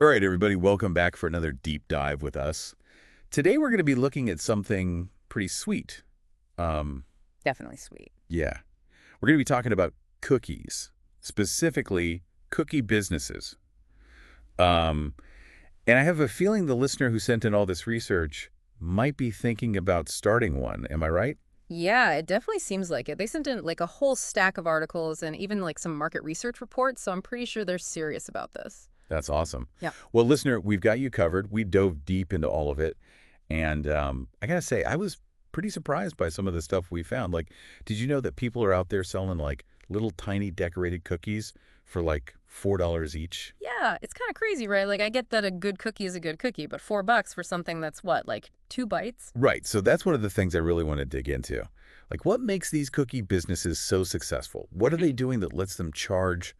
All right, everybody, welcome back for another deep dive with us. Today we're going to be looking at something pretty sweet. Um, Definitely sweet. yeah, we're going to be talking about cookies, specifically cookie businesses. Um, and I have a feeling the listener who sent in all this research might be thinking about starting one. Am I right? Yeah, it definitely seems like it. They sent in like a whole stack of articles and even like some market research reports, so I'm pretty sure they're serious about this. That's awesome. Yeah. Well, listener, we've got you covered. We dove deep into all of it. And I got to say, I was pretty surprised by some of the stuff we found. Like, did you know that people are out there selling like little tiny decorated cookies for like $4 each? Yeah, it's kind of crazy, right? Like I get that a good cookie is a good cookie, but $4 for something that's what, like 2 bites? Right. So that's one of the things I really want to dig into. Like, what makes these cookie businesses so successful? What are they doing that lets them charge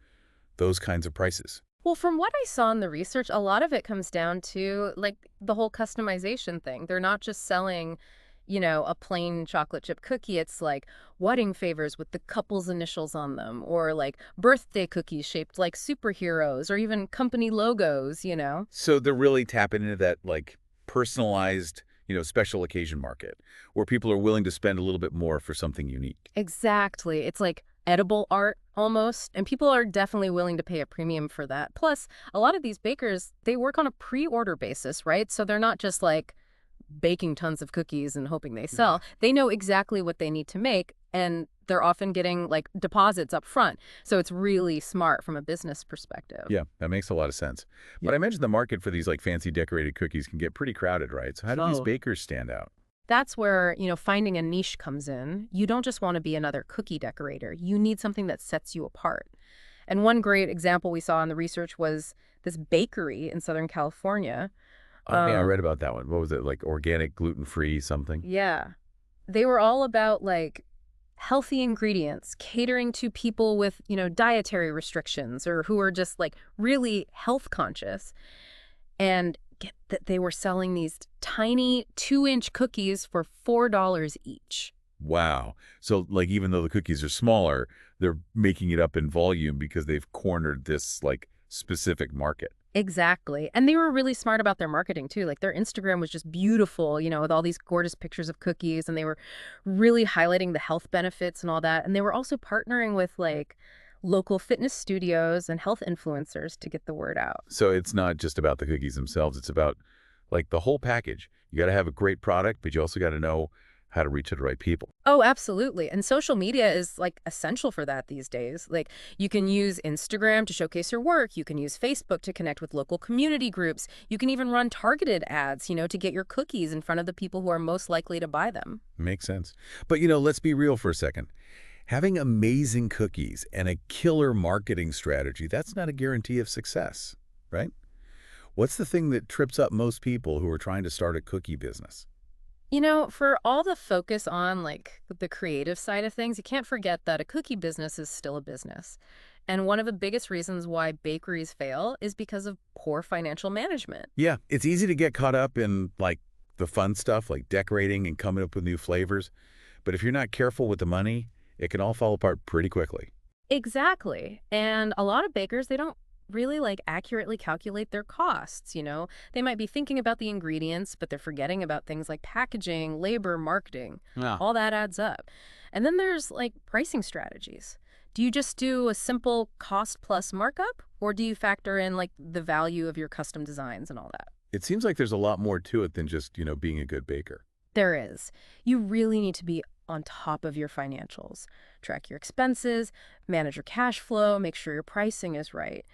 those kinds of prices? Well, from what I saw in the research, a lot of it comes down to like the whole customization thing. They're not just selling, a plain chocolate chip cookie. It's like wedding favors with the couple's initials on them, or like birthday cookies shaped like superheroes, or even company logos. So they're really tapping into that like personalized, special occasion market where people are willing to spend a little bit more for something unique. Exactly. It's like edible art almost, and people are definitely willing to pay a premium for that. Plus, a lot of these bakers, they work on a pre-order basis, right? So they're not just like baking tons of cookies and hoping they Yeah. sell. They know exactly what they need to make, and they're often getting like deposits up front. So it's really smart from a business perspective. Yeah, that makes a lot of sense. Yeah. But I mentioned the market for these like fancy decorated cookies can get pretty crowded, right? So how do these Oh. bakers stand out? That's where, finding a niche comes in. You don't just want to be another cookie decorator. You need something that sets you apart. And one great example we saw in the research was this bakery in Southern California. Oh, yeah, I Um, read about that one. What was it? Like organic, gluten-free something? yeah, they were all about like healthy ingredients, catering to people with, dietary restrictions or who are just like really health conscious. And get that they were selling these tiny 2-inch cookies for $4 each. Wow. So like even though the cookies are smaller, they're making it up in volume because they've cornered this like specific market. Exactly. And they were really smart about their marketing too. Like their Instagram was just beautiful, with all these gorgeous pictures of cookies, and they were really highlighting the health benefits and all that. And they were also partnering with like local fitness studios and health influencers to get the word out. So it's not just about the cookies themselves, it's about like the whole package. You got to have a great product, but you also got to know how to reach to the right people. Oh, absolutely. And social media is like essential for that these days. Like you can use Instagram to showcase your work. You can use Facebook to connect with local community groups. You can even run targeted ads, to get your cookies in front of the people who are most likely to buy them. Makes sense. But let's be real for a second. Having amazing cookies and a killer marketing strategy, that's not a guarantee of success, right? What's the thing that trips up most people who are trying to start a cookie business? For all the focus on like the creative side of things, you can't forget that a cookie business is still a business. And one of the biggest reasons why bakeries fail is because of poor financial management. Yeah, it's easy to get caught up in like the fun stuff like decorating and coming up with new flavors. But if you're not careful with the money, it can all fall apart pretty quickly. Exactly. And a lot of bakers, they don't really like accurately calculate their costs. They might be thinking about the ingredients, but they're forgetting about things like packaging, labor, marketing. Yeah. All that adds up. And then there's like pricing strategies. Do you just do a simple cost plus markup, or do you factor in like the value of your custom designs and all that? It seems like there's a lot more to it than just, being a good baker. There is. You really need to be on top of your financials. Track your expenses, manage your cash flow, make sure your pricing is right.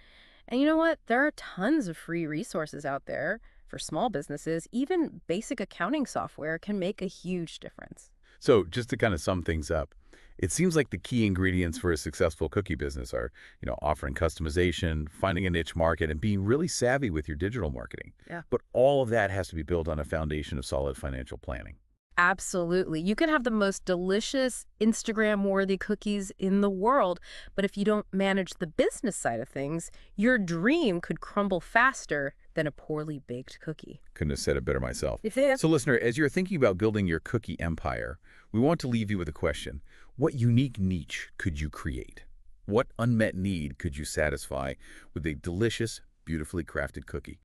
And you know what? There are tons of free resources out there for small businesses. Even basic accounting software can make a huge difference. So just to kind of sum things up, it seems like the key ingredients for a successful cookie business are, offering customization, finding a niche market, and being really savvy with your digital marketing. Yeah. But all of that has to be built on a foundation of solid financial planning. Absolutely. You can have the most delicious Instagram-worthy cookies in the world, but if you don't manage the business side of things, your dream could crumble faster than a poorly baked cookie. Couldn't have said it better myself. Yeah. So listener, as you're thinking about building your cookie empire, we want to leave you with a question. What unique niche could you create? What unmet need could you satisfy with a delicious, beautifully crafted cookie.